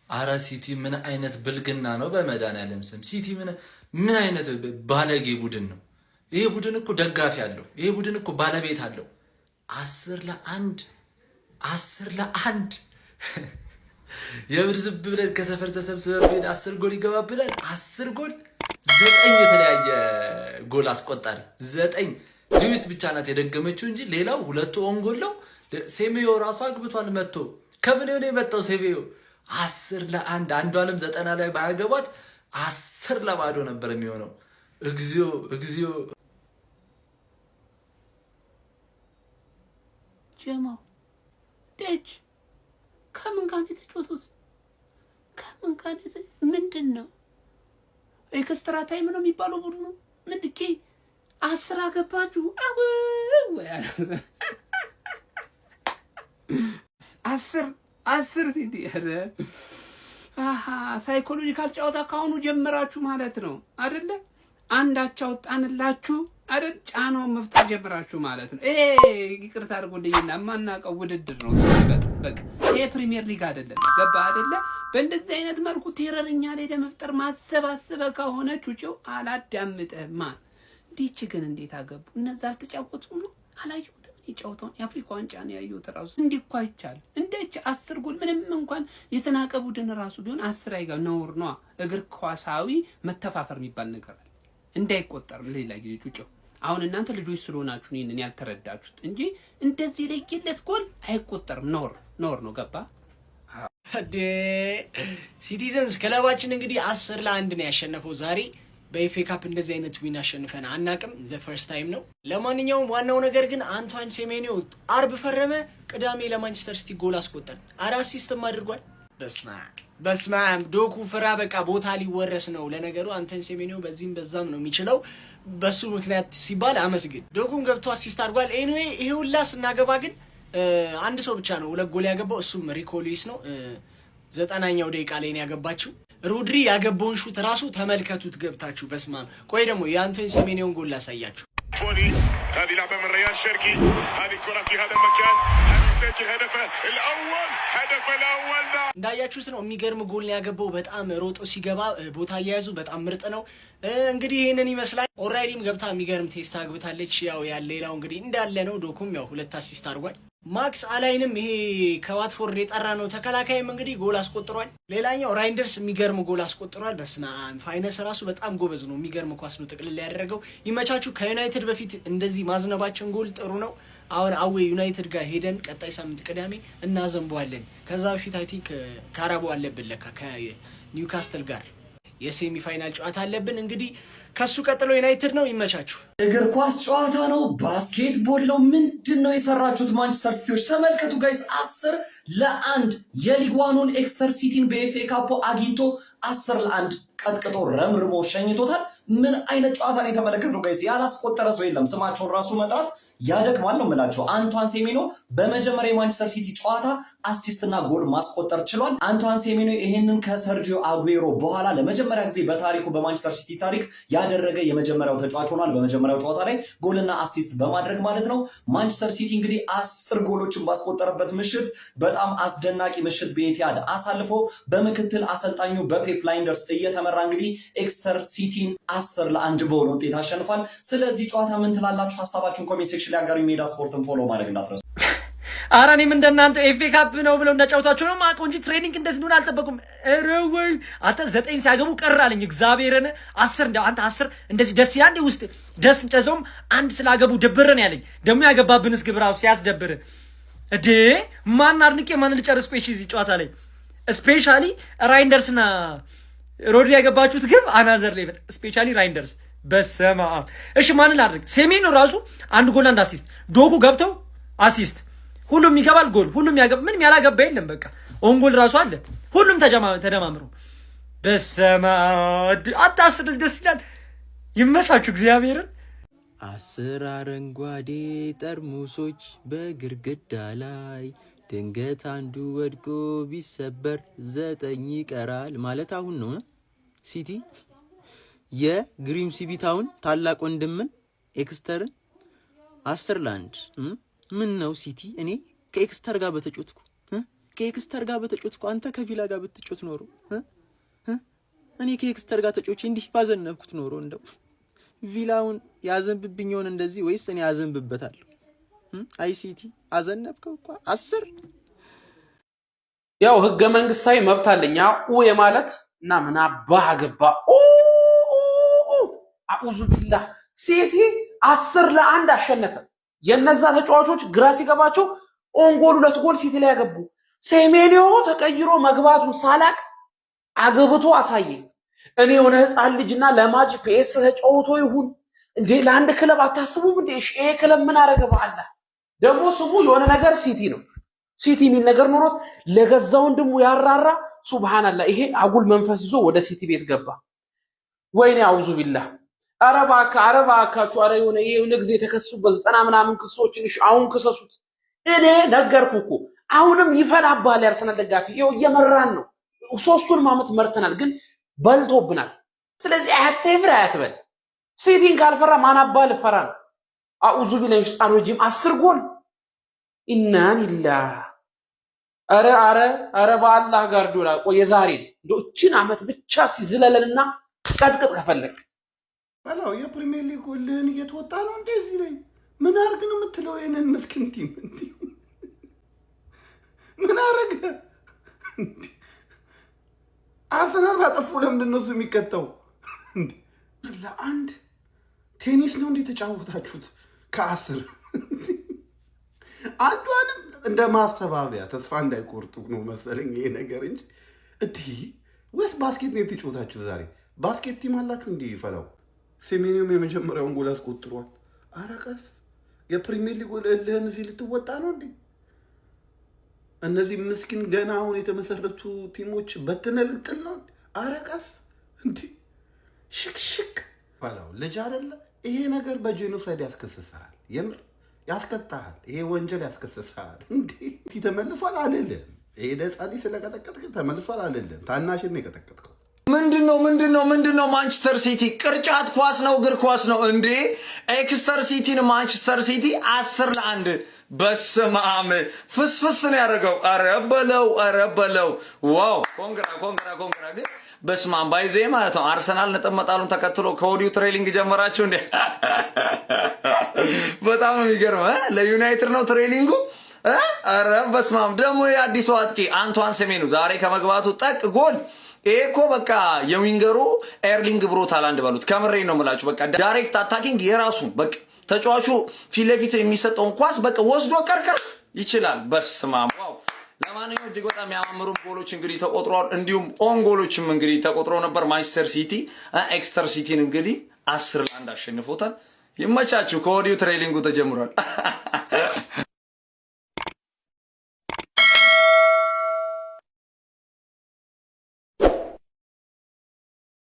አረ ሲቲ ምን አይነት ብልግና ነው በመድኃኒዓለም ስም። ሲቲ ምን አይነት ባለጌ ቡድን ነው ይሄ? ቡድን እኮ ደጋፊ አለው። ይሄ ቡድን እኮ ባለቤት አለው። 10-1 10-1 የብር ዝም ብለን ከሰፈር ተሰብስበን 10 ጎል ይገባ ብለን 10 ጎል 9 የተለያየ ጎል አስቆጣሪ 9 ሉዊስ ብቻ ናት የደገመችው እንጂ ሌላው ሁለቱ ኦን ጎል ነው። ሴሜዮ ራሱ አግብቷል መጥቶ ከምን ነው የመጣው ሴሜዮ 10-1 አንዱ ዓለም 90 ላይ ባያገባት 10-0 ነበር የሚሆነው። እግዚኦ እግዚኦ ጀማው ደጅ ከምን ጋር የተጫወቱት ከምን ጋር ምንድነው ኤክስትራ ታይም ነው የሚባለው ቡድኑ ምንድኪ 10 አገባችሁ አው ወይ 10 ሲዲ አረ ሳይኮሎጂካል ጨዋታ ካሁኑ ጀምራችሁ ማለት ነው አይደለ? አንዳቸው ወጣንላችሁ አይደል? ጫናውን መፍጠር ጀምራችሁ ማለት ነው። ይሄ ይቅርታ አድርጎልኝና ማናቀው ውድድር ነው። በቃ ይሄ ፕሪሚየር ሊግ አይደለም። ገባ አይደለ? በእንደዚህ አይነት መልኩ ቴረርኛ ላይ ለመፍጠር ማሰባሰበ ከሆነ ቹቹው አላዳምጠማ። ዲች ግን እንዴት አገቡ? እነዛ አልተጫወቱም ነው አላየሁትም። የጫወታውን የአፍሪካ ዋንጫ ነው ያየሁት። ራሱ እንዲህ እኮ አይቻልም። እንደች 10 ጎል ምንም እንኳን የተናቀ ቡድን ራሱ ቢሆን 10 አይገባ ነውር ነው። እግር ኳሳዊ መተፋፈር የሚባል ነገር አለ። እንዳይቆጠር ሌላ ጊዜ ጩጨው አሁን እናንተ ልጆች ስለሆናችሁ ይሄንን ያልተረዳችሁት እንጂ እንደዚህ ለየለት ጎል አይቆጠርም። ኖር ነው ገባ አዴ ሲቲዘንስ ክለባችን እንግዲህ 10-1 ነው ያሸነፈው ዛሬ። በኤፍኤ ካፕ እንደዚህ አይነት ዊን አሸንፈን አናቅም። ዘ ፈርስት ታይም ነው። ለማንኛውም ዋናው ነገር ግን አንቷን ሴሜኒዮ አርብ ፈረመ፣ ቅዳሜ ለማንቸስተር ሲቲ ጎል አስቆጠረ፣ 4 አሲስትም አድርጓል። በስማም ዶኩ ፍራ በቃ ቦታ ሊወረስ ነው። ለነገሩ አንተን ሴሜኒዮ በዚህም በዛም ነው የሚችለው። በሱ ምክንያት ሲባል አመስግን። ዶኩም ገብቶ አሲስት አድርጓል። ኤኒዌይ ይሄ ሁላ ስናገባ ግን አንድ ሰው ብቻ ነው 2 ጎል ያገባው፣ እሱም ሪኮ ሉዊስ ነው። 90ኛው ደቂቃ ላይ ነው ያገባችው። ሮድሪ ያገባውን ሹት ራሱ ተመልከቱት ገብታችሁ። በስማም ቆይ ደግሞ የአንቶኒ ሴሜኒዮን ጎል ላሳያችሁ። هذه لعبة من ريان شرقي، هذه كرة في هذا المكان، هيسجل هدفه الأول እንዳያችሁት ነው የሚገርም ጎል ያገባው። በጣም ሮጦ ሲገባ ቦታ እየያዙ በጣም ምርጥ ነው። እንግዲህ ይሄንን ይመስላል። ኦልሬዲም ገብታ የሚገርም ቴስት አግብታለች። ያው ሌላው እንግዲህ እንዳለ ነው። ዶኩም ያው 2 አሲስት አድርጓል። ማክስ አላይንም ይሄ ከዋትፎርድ የጠራ ነው ተከላካይም እንግዲህ ጎል አስቆጥሯል። ሌላኛው ራይንደርስ የሚገርም ጎል አስቆጥሯል። በስማም ፋይነስ ራሱ በጣም ጎበዝ ነው። የሚገርም ኳስ ነው ጥቅልል ያደረገው። ይመቻችሁ። ከዩናይትድ በፊት እንደዚህ ማዝነባችን ጎል ጥሩ ነው። አሁን አዌ ዩናይትድ ጋር ሄደን ቀጣይ ሳምንት ቅዳሜ እናዘንበዋለን። ከዛ በፊት አይ ቲንክ ካራቦ አለብን ለካ ከኒውካስትል ጋር የሴሚ ፋይናል ጨዋታ አለብን። እንግዲህ ከሱ ቀጥሎ ዩናይትድ ነው። ይመቻችሁ። እግር ኳስ ጨዋታ ነው፣ ባስኬትቦል ነው። ምንድነው የሰራችሁት ማንቸስተር ሲቲዎች? ተመልከቱ ጋይስ 10-1 የሊግ ዋኑን ኤክስተር ሲቲን በኤፍኤ ካፖ አግኝቶ 10-1 ቀጥቅጦ ረምርሞ ሸኝቶታል። ምን አይነት ጨዋታ ነው የተመለከትነው ጋይስ? ያላስቆጠረ ሰው የለም። ስማቸውን ራሱ መጥራት ያደክማል ነው የምላቸው። አንቷን ሴሜኒዮ በመጀመሪያ የማንቸስተር ሲቲ ጨዋታ አሲስትና ጎል ማስቆጠር ችሏል። አንቷን ሴሜኒዮ ይሄንን ከሰርጂዮ አጉዌሮ በኋላ ለመጀመሪያ ጊዜ በታሪኩ በማንቸስተር ሲቲ ታሪክ ያደረገ የመጀመሪያው ተጫዋች ሆኗል። በመጀመሪያው ጨዋታ ላይ ጎልና አሲስት በማድረግ ማለት ነው። ማንቸስተር ሲቲ እንግዲህ 10 ጎሎችን ባስቆጠረበት ምሽት በጣም አስደናቂ ምሽት በኢቲሃድ አሳልፎ በምክትል አሰልጣኙ በፔፕ ላይንደርስ እየተመራ እንግዲህ ኤክስተር ሲቲን 10-1 በሆነ ውጤት አሸንፏል። ስለዚህ ጨዋታ ምን ትላላችሁ? ሀሳባችሁን ኮሜንት ሴክሽን ላይ አጋሩ። ሜዳ ስፖርትን ፎሎ ማድረግ እንዳትረሱ። ኧረ እኔም እንደናንተ ኤፍኤ ካፕ ነው ብለው እንዳጫውታችሁ ነው ማቆ እንጂ ትሬኒንግ እንደዚህ እንደሆነ አልጠበቁም። ኧረ ወይ አንተ 9 ሲያገቡ ቀር አለኝ እግዚአብሔርን 10 እንደ አንተ 10 እንደዚህ ደስ ያንዴ ውስጥ ደስ እንደዞም አንድ ስላገቡ ድብርን ያለኝ ደግሞ ያገባብንስ ግብራው ሲያስደብር እዴ ማን አድንቄ ማን ልጨርስ ስፔሻሊ ጨዋታ ላይ ስፔሻሊ ራይንደርስና ሮድሪ ያገባችሁት ግብ አናዘር ሌቨል ስፔሻሊ ራይንደርስ በሰማ። እሺ ማን ላድርግ? ሴሜኒዮ ራሱ 1 ጎል 1 አሲስት፣ ዶኩ ገብተው አሲስት፣ ሁሉም ይገባል ጎል፣ ሁሉም ያገባ ምንም ያላገባ የለም። በቃ ኦን ጎል ራሱ አለ። ሁሉም ተደማምሮ በሰማ አታስር ደስ ይላል። ይመቻችሁ እግዚአብሔርን። 10 አረንጓዴ ጠርሙሶች በግርግዳ ላይ ድንገት አንዱ ወድቆ ቢሰበር 9 ይቀራል ማለት አሁን ነው። ሲቲ የግሪም ሲቢታውን ታላቅ ወንድምን ኤክስተርን 10-1 ምን ነው ሲቲ? እኔ ከኤክስተር ጋር በተጫወትኩ ከኤክስተር ጋር በተጮት እኮ አንተ ከቪላ ጋር ብትጮት ኖሮ እኔ ከኤክስተር ጋር ተጮቼ እንዲህ ባዘነብኩት ኖሮ እንደው ቪላውን ያዘንብብኝ ይሆን እንደዚህ ወይስ እኔ ያዘንብበታለሁ? አይሲቲ አዘነብከው እኮ 10 ያው ህገ መንግስታዊ መብት አለኝ የማለት እና ምን አባህ ገባ አኡዙ ቢላህ ሲቲ 10-1 አሸነፈ። የነዛ ተጫዋቾች ግራ ሲገባቸው ኦንጎል 2 ጎል ሲቲ ላይ ያገቡ። ሴሜኒዮ ተቀይሮ መግባቱን ሳላቅ አገብቶ አሳየኝ። እኔ የሆነ ህፃን ልጅና ለማጅ ፒኤስ ተጫውቶ ይሁን እንዴ ለአንድ ክለብ አታስቡም እንዴ? ይሄ ክለብ ምን አረገ? በአላ ደግሞ ስሙ የሆነ ነገር ሲቲ ነው። ሲቲ የሚል ነገር ኖሮት ለገዛ ወንድሙ ያራራ ሱብሃንአላህ። ይሄ አጉል መንፈስ ይዞ ወደ ሲቲ ቤት ገባ። ወይኔ አውዙ ቢላህ። አረባካ ኧረ የሆነ ጊዜ ተከሰሱበት 90 ምናምን ክሶችን አሁን ክሰሱት። እኔ ነገርኩ እኮ አሁንም ይፈላባል። ያርሰናል ደጋፊ ይኸው እየመራን ነው። 3ቱንም ዓመት መርተናል፣ ግን በልቶብናል። ስለዚህ አትበል። ሲቲን ካልፈራ ማን አባል ፈራ ነው? አኡዙ ቢላሂ ሚነሽ ረጂም 10 ጎል ኢናሊላህ። አረ በአላህ ጋር ዶላ ቆየ ዛሬ እቺን ዓመት ብቻ ሲዝለለንና ቀጥቅጥ ከፈለክ አላው የፕሪሚየር ሊግ ጎልህን እየተወጣ ነው እንደዚህ ላይ ምን አርግ ነው የምትለው? የነን መስኪን ቲም እንዴ ምን አረገ? አርሰናል ባጠፉ ለምንድን ነው እሱ የሚቀጣው? እንዴ ለአንድ ቴኒስ ነው እንዴ ተጫወታችሁት? ከ10 አንዷንም እንደ ማስተባበያ ተስፋ እንዳይቆርጡ ነው መሰለኝ ይሄ ነገር እንጂ እዲ ወይስ ባስኬት ነው የተጫወታችሁት ዛሬ? ባስኬት ቲም አላችሁ እንዴ? ይፈላው ሴሜኒዮም የመጀመሪያውን ጎል አስቆጥሯል። አረቀስ የፕሪሚየር ሊግ ጎልህን እዚህ ልትወጣ ነው እንዴ? እነዚህ ምስኪን ገና አሁን የተመሰረቱ ቲሞች በትነልጥል ነው። አረቀስ እንዴ ሽክሽክ ባላው ልጅ አይደለ ይሄ ነገር በጄኖሳይድ ያስከስሳል። የምር ያስቀጣል። ይሄ ወንጀል ያስከስሳል። እንዴ ተመልሷል አልልም። ይሄ ለጻሊ ስለቀጠቀጥክ ተመልሷል አልልም። ታናሽን ነው የቀጠቀጥከው። ምንድነው ማንቸስተር ሲቲ ቅርጫት ኳስ ነው እግር ኳስ ነው እንዴ? ኤክስተር ሲቲን ማንቸስተር ሲቲ 10-1 በስማም ፍስፍስ ነው ያደረገው። ኧረ በለው ዋው! ኮንግራ ግን በስማም ባይዜ ማለት ነው። አርሰናል ነጥብ መጣሉን ተከትሎ ከወዲሁ ትሬኒንግ ጀመራችሁ እንዴ? በጣም የሚገርም ለዩናይትድ ነው ትሬኒንጉ። ኧረ በስማም ደግሞ የአዲሱ አጥቂ አንቷን ሴሜኑ ዛሬ ከመግባቱ ጠቅ ጎል ይሄ እኮ በቃ የዊንገሩ ኤርሊንግ ብሮት ሃላንድ ባሉት ከምሬ ነው የምላችሁ። በቃ ዳይሬክት አታኪንግ የራሱ በቃ ተጫዋቹ ፊት ለፊት የሚሰጠውን ኳስ በቃ ወስዶ ቀርቀር ይችላል። በስማም ዋው! ለማንኛውም እጅግ በጣም ያማምሩ ጎሎች እንግዲህ ተቆጥረዋል። እንዲሁም ኦን ጎሎችም እንግዲህ ተቆጥረው ነበር። ማንቸስተር ሲቲ ኤክስተር ሲቲን እንግዲህ 10-1 አሸንፎታል። ይመቻችሁ። ከወዲሁ ትሬኒንጉ ተጀምሯል።